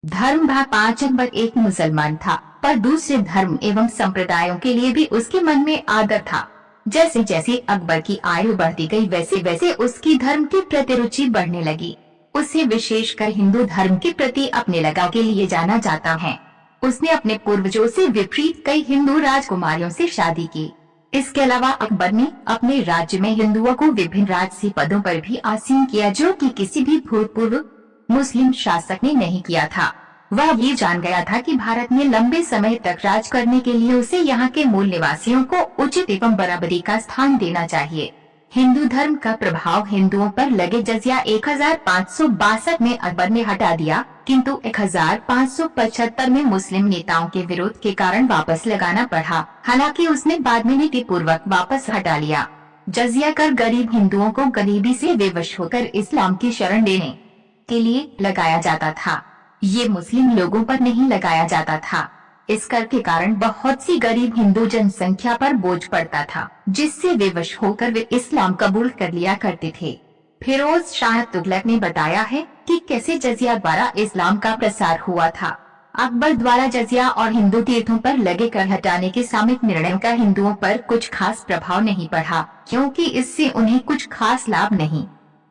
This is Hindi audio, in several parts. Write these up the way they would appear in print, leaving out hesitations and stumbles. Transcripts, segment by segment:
धर्म भाग 5 अकबर एक मुसलमान था, पर दूसरे धर्म एवं संप्रदायों के लिए भी उसके मन में आदर था। जैसे जैसे अकबर की आयु बढ़ती गई वैसे वैसे उसकी धर्म के प्रति रुचि बढ़ने लगी। उसे विशेषकर हिंदू धर्म के प्रति अपने लगाव के लिए जाना जाता है। उसने अपने पूर्वजों से विपरीत कई हिंदू राजकुमारियों से शादी की। इसके अलावा अकबर ने अपने राज्य में हिंदुओं को विभिन्न राजसी पदों पर भी आसीन किया, जो कि किसी भी भूतपूर्व मुस्लिम शासक ने नहीं किया था। वह ये जान गया था कि भारत में लंबे समय तक राज करने के लिए उसे यहाँ के मूल निवासियों को उचित एवं बराबरी का स्थान देना चाहिए। हिंदू धर्म का प्रभाव हिंदुओं पर लगे जजिया 1562 में अकबर ने हटा दिया, किंतु 1575 में मुस्लिम नेताओं के विरोध के कारण वापस लगाना पड़ा। हालांकि उसने बाद में नीति पूर्वक वापस हटा लिया। जजिया कर गरीब हिंदुओं को गरीबी से विवश होकर इस्लाम की शरण लेने के लिए लगाया जाता था। ये मुस्लिम लोगों पर नहीं लगाया जाता था। इस कर के कारण बहुत सी गरीब हिंदू जनसंख्या पर बोझ पड़ता था, जिससे विवश होकर वे इस्लाम कबूल कर लिया करते थे। फिरोज शाह तुगलक ने बताया है कि कैसे जजिया द्वारा इस्लाम का प्रसार हुआ था। अकबर द्वारा जजिया और हिंदू तीर्थों पर लगे कर हटाने के सामयिक निर्णय का हिंदुओं पर कुछ खास प्रभाव नहीं पड़ा, क्योंकि इससे उन्हें कुछ खास लाभ नहीं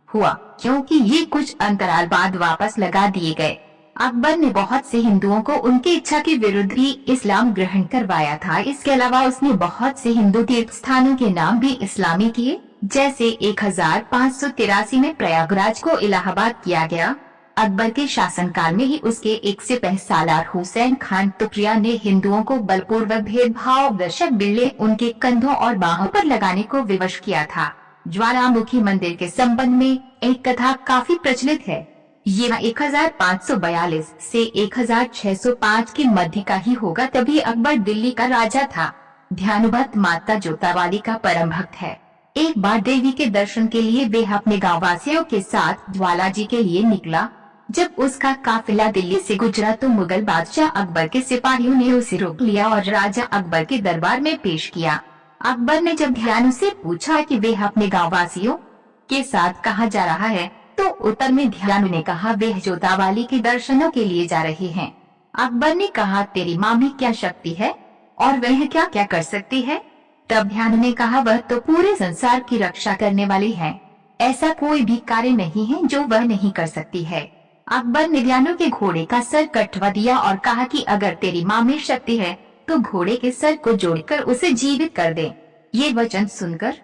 हुआ, क्योंकि ये कुछ अंतराल बाद वापस लगा दिए गए। अकबर ने बहुत से हिंदुओं को उनकी इच्छा के विरुद्ध ही इस्लाम ग्रहण करवाया था। इसके अलावा उसने बहुत से हिंदू तीर्थ स्थानों के नाम भी इस्लामी किए, जैसे 1583 में प्रयागराज को इलाहाबाद किया गया। अकबर के शासनकाल में ही उसके एक सिपह सालार हुसैन खान तुगरिया ने हिंदुओं को बलपूर्वक भेदभाव दशक बिल्ले उनके कंधों और बाहों पर लगाने को विवश किया था। ज्वालामुखी मंदिर के संबंध में एक कथा काफी प्रचलित है। ये 1542 से 1605 के मध्य का ही होगा। तभी अकबर दिल्ली का राजा था। ध्यानभट्ट माता जोतावाली का परम भक्त है। एक बार देवी के दर्शन के लिए वे अपने गाँव वासियों के साथ ज्वाला जी के लिए निकला। जब उसका काफिला दिल्ली से गुजरा तो मुगल बादशाह अकबर के सिपाहियों ने उसे रोक लिया और राजा अकबर के दरबार में पेश किया। अकबर ने जब ध्यान से पूछा कि वे अपने गाँव वासियों के साथ कहाँ जा रहा है, तो उत्तर में ध्यान ने कहा वे जोतावाली के दर्शनों के लिए जा रहे हैं। अकबर ने कहा तेरी माँ में क्या शक्ति है और वह क्या क्या कर सकती है? तब ध्यान ने कहा वह तो पूरे संसार की रक्षा करने वाली है। ऐसा कोई भी कार्य नहीं है जो वह नहीं कर सकती है। अकबर ने ध्यान के घोड़े का सर कटवा दिया और कहा कि अगर तेरी माँ में शक्ति है तो घोड़े के सर को जोड़कर उसे जीवित कर दे। ये वचन सुनकर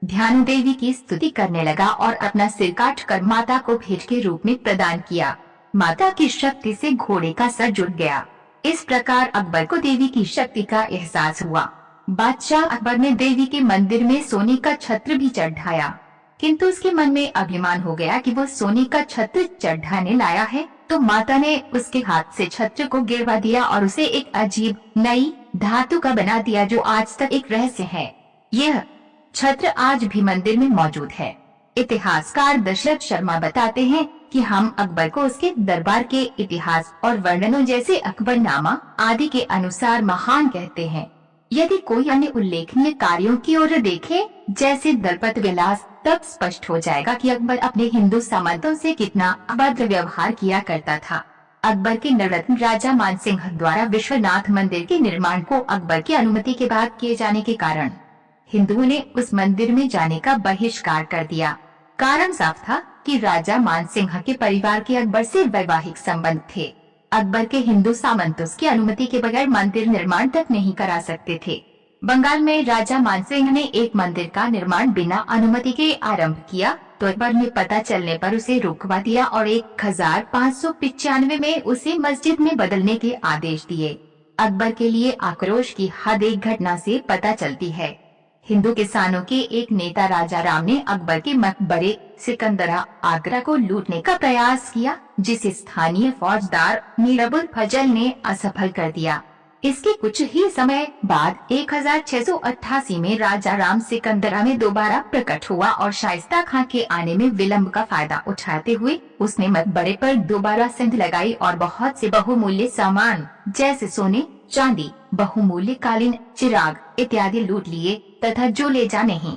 ध्यान देवी की स्तुति करने लगा और अपना सिर काटकर माता को भेंट के रूप में प्रदान किया। माता की शक्ति से घोड़े का सर जुड़ गया। इस प्रकार अकबर को देवी की शक्ति का एहसास हुआ। बादशाह अकबर ने देवी के मंदिर में सोने का छत्र भी चढ़ाया, किंतु उसके मन में अभिमान हो गया कि वो सोने का छत्र चढ़ाने लाया है। तो माता ने उसके हाथ से छत्र को गिरवा दिया और उसे एक अजीब नई धातु का बना दिया, जो आज तक एक रहस्य है। यह छत्र आज भी मंदिर में मौजूद है। इतिहासकार दशरथ शर्मा बताते हैं कि हम अकबर को उसके दरबार के इतिहास और वर्णनों जैसे अकबरनामा आदि के अनुसार महान कहते हैं। यदि कोई अन्य उल्लेखनीय कार्यों की ओर देखे, जैसे दलपत विलास, तब स्पष्ट हो जाएगा कि अकबर अपने हिंदू सामंतों से कितना अभद्र व्यवहार किया करता था। अकबर के नवरत्न राजा मानसिंह द्वारा विश्वनाथ मंदिर के निर्माण को अकबर की अनुमति के बाद किए जाने के कारण हिंदुओं ने उस मंदिर में जाने का बहिष्कार कर दिया। कारण साफ था कि राजा मानसिंह के परिवार के अकबर से वैवाहिक संबंध थे। अकबर के हिंदू सामंत उसकी अनुमति के बगैर मंदिर निर्माण तक नहीं करा सकते थे। बंगाल में राजा मानसिंह ने एक मंदिर का निर्माण बिना अनुमति के आरंभ किया, तो अकबर ने पता चलने पर उसे रुकवा दिया और 1595 में उसे मस्जिद में बदलने के आदेश दिए। अकबर के लिए आक्रोश की हद एक घटना से पता चलती है। हिंदू किसानों के एक नेता राजा राम ने अकबर के मकबरे सिकंदरा आगरा को लूटने का प्रयास किया, जिसे स्थानीय फौजदार मीराबुल फजल ने असफल कर दिया। इसके कुछ ही समय बाद 1688 में राजा राम सिकंदरा में दोबारा प्रकट हुआ और शाइस्ता खां के आने में विलंब का फायदा उठाते हुए उसने मकबरे पर दोबारा संध लगाई और बहुत से बहुमूल्य सामान जैसे सोने, चांदी, बहुमूल्य कालीन, चिराग इत्यादि लूट लिए तथा जो ले जा नहीं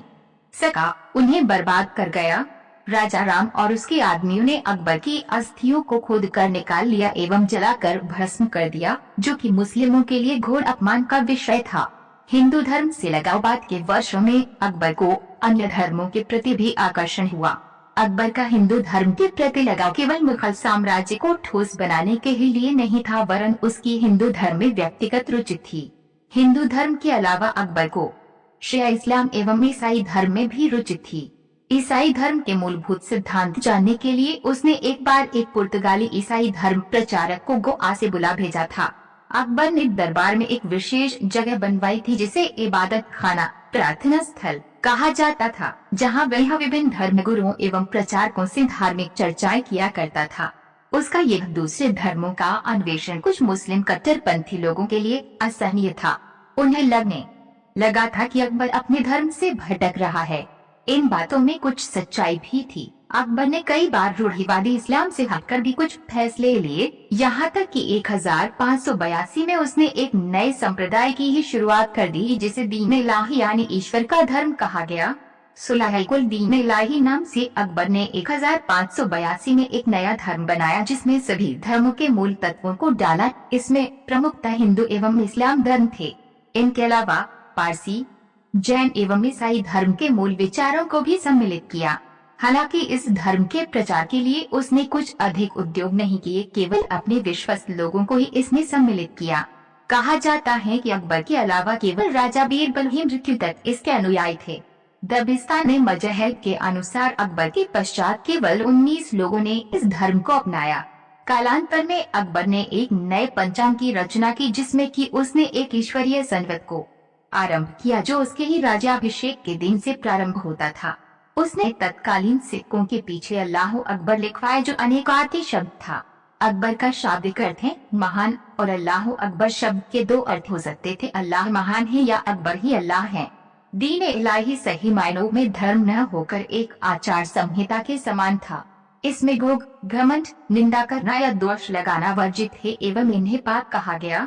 सका उन्हें बर्बाद कर गया। राजा राम और उसके आदमियों ने अकबर की अस्थियों को खोद कर निकाल लिया एवं जलाकर भस्म कर दिया, जो कि मुस्लिमों के लिए घोर अपमान का विषय था। हिंदू धर्म से लगाव बाद के वर्षों में अकबर को अन्य धर्मों के प्रति भी आकर्षण हुआ। अकबर का हिंदू धर्म के प्रति लगाव केवल मुगल साम्राज्य को ठोस बनाने के ही लिए नहीं था, वरन उसकी हिंदू धर्म में व्यक्तिगत रुचि थी। हिंदू धर्म के अलावा अकबर को शिया इस्लाम एवं ईसाई धर्म में भी रुचि थी। ईसाई धर्म के मूलभूत सिद्धांत जानने के लिए उसने एक बार एक पुर्तगाली ईसाई धर्म प्रचारक को गोवा से बुला भेजा था। अकबर ने दरबार में एक विशेष जगह बनवाई थी, जिसे इबादत खाना, प्रार्थना स्थल कहा जाता था, जहां वह विभिन्न धर्मगुरुओं एवं प्रचारकों से धार्मिक चर्चाएं किया करता था। उसका यह दूसरे धर्मों का अन्वेषण कुछ मुस्लिम कट्टरपंथी लोगों के लिए असहनीय था। उन्हें लगने लगा था कि अकबर अपने धर्म से भटक रहा है। इन बातों में कुछ सच्चाई भी थी। अकबर ने कई बार रूढ़िवादी इस्लाम से हटकर भी कुछ फैसले लिए, यहाँ तक कि 1582 में उसने एक नए संप्रदाय की ही शुरुआत कर दी, जिसे दीन इलाही यानी ईश्वर का धर्म कहा गया। सुलह-ए-कुल दीन इलाही नाम से अकबर ने 1582 में एक नया धर्म बनाया, जिसमें सभी धर्मों के मूल तत्वों को डाला। इसमें प्रमुखतः हिंदू एवं इस्लाम धर्म थे। इनके अलावा पारसी, जैन एवं ईसाई धर्म के मूल विचारों को भी सम्मिलित किया। हालांकि इस धर्म के प्रचार के लिए उसने कुछ अधिक उद्योग नहीं किए, केवल अपने विश्वस्त लोगों को ही इसमें सम्मिलित किया। कहा जाता है कि अकबर के अलावा केवल राजा बीरबल ही मृत्यु तक इसके अनुयायी थे। दबिस्तान में मजहब के अनुसार अकबर के पश्चात केवल 19 लोगों ने इस धर्म को अपनाया। कालांतर में अकबर ने एक नए पंचांग की रचना की, जिसमें कि उसने एक ईश्वरीय संवत को आरंभ किया, जो उसके ही राज्याभिषेक के दिन से प्रारंभ होता था। उसने तत्कालीन सिक्कों के पीछे अल्लाह अकबर लिखवाया, जो अनेकार्थी शब्द था। अकबर का शाब्दिक अर्थ है महान और अल्लाह अकबर शब्द के दो अर्थ हो सकते थे, अल्लाह महान है या अकबर ही अल्लाह है। दीन इलाही सही मायनों में धर्म न होकर एक आचार संहिता के समान था। इसमें घोग, घमंड, निंदा करना या दोष लगाना वर्जित है एवं इन्हें पाक कहा गया।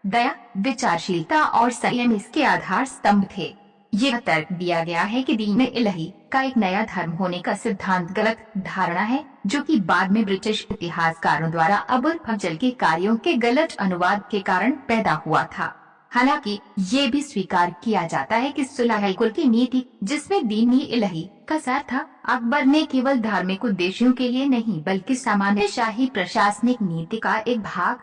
दया, विचारशीलता और संयम इसके आधार स्तंभ थे। यह तर्क दिया गया है कि दीन इलाही का एक नया धर्म होने का सिद्धांत गलत धारणा है, जो कि बाद में ब्रिटिश इतिहासकारों द्वारा अबुल फजल के कार्यों के गलत अनुवाद के कारण पैदा हुआ था। हालांकि ये भी स्वीकार किया जाता है कि सुलह-ए-कुल की नीति, जिसमें दीन इलाही का सार था, अकबर ने केवल धार्मिक उद्देश्यों के लिए नहीं, बल्कि सामान्य शाही प्रशासनिक नीति का एक भाग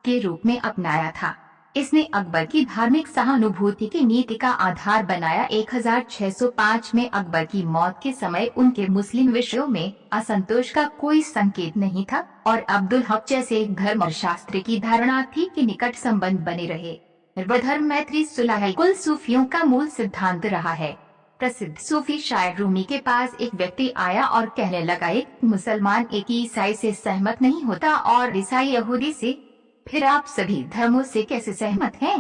के रूप में अपनाया था। इसने अकबर की धार्मिक सहानुभूति की नीति का आधार बनाया। 1605 में अकबर की मौत के समय उनके मुस्लिम विषयों में असंतोष का कोई संकेत नहीं था और अब्दुल हक जैसे एक धर्मशास्त्री की धारणा थी कि निकट संबंध बने रहे। धर्म मैत्री सुलह-ए-कुल सूफियों का मूल सिद्धांत रहा है। प्रसिद्ध सूफी शायर रूमी के पास एक व्यक्ति आया और कहने लगा, एक मुसलमान एक ईसाई से सहमत नहीं होता और ईसाई यहूदी से, फिर आप सभी धर्मों से कैसे सहमत हैं?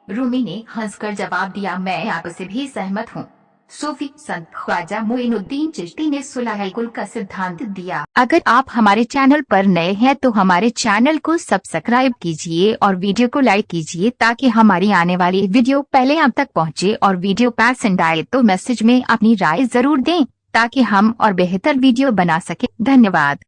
रूमी ने हंसकर जवाब दिया, मैं आपसे भी सहमत हूँ। सूफी संत ख्वाजा मोइनुद्दीन चिश्ती ने सुलह-ए-कुल का सिद्धांत दिया। अगर आप हमारे चैनल पर नए हैं तो हमारे चैनल को सब्सक्राइब कीजिए और वीडियो को लाइक कीजिए, ताकि हमारी आने वाली वीडियो पहले आप तक पहुंचे। और वीडियो पसंद आए तो मैसेज में अपनी राय जरूर दें, ताकि हम और बेहतर वीडियो बना सके। धन्यवाद।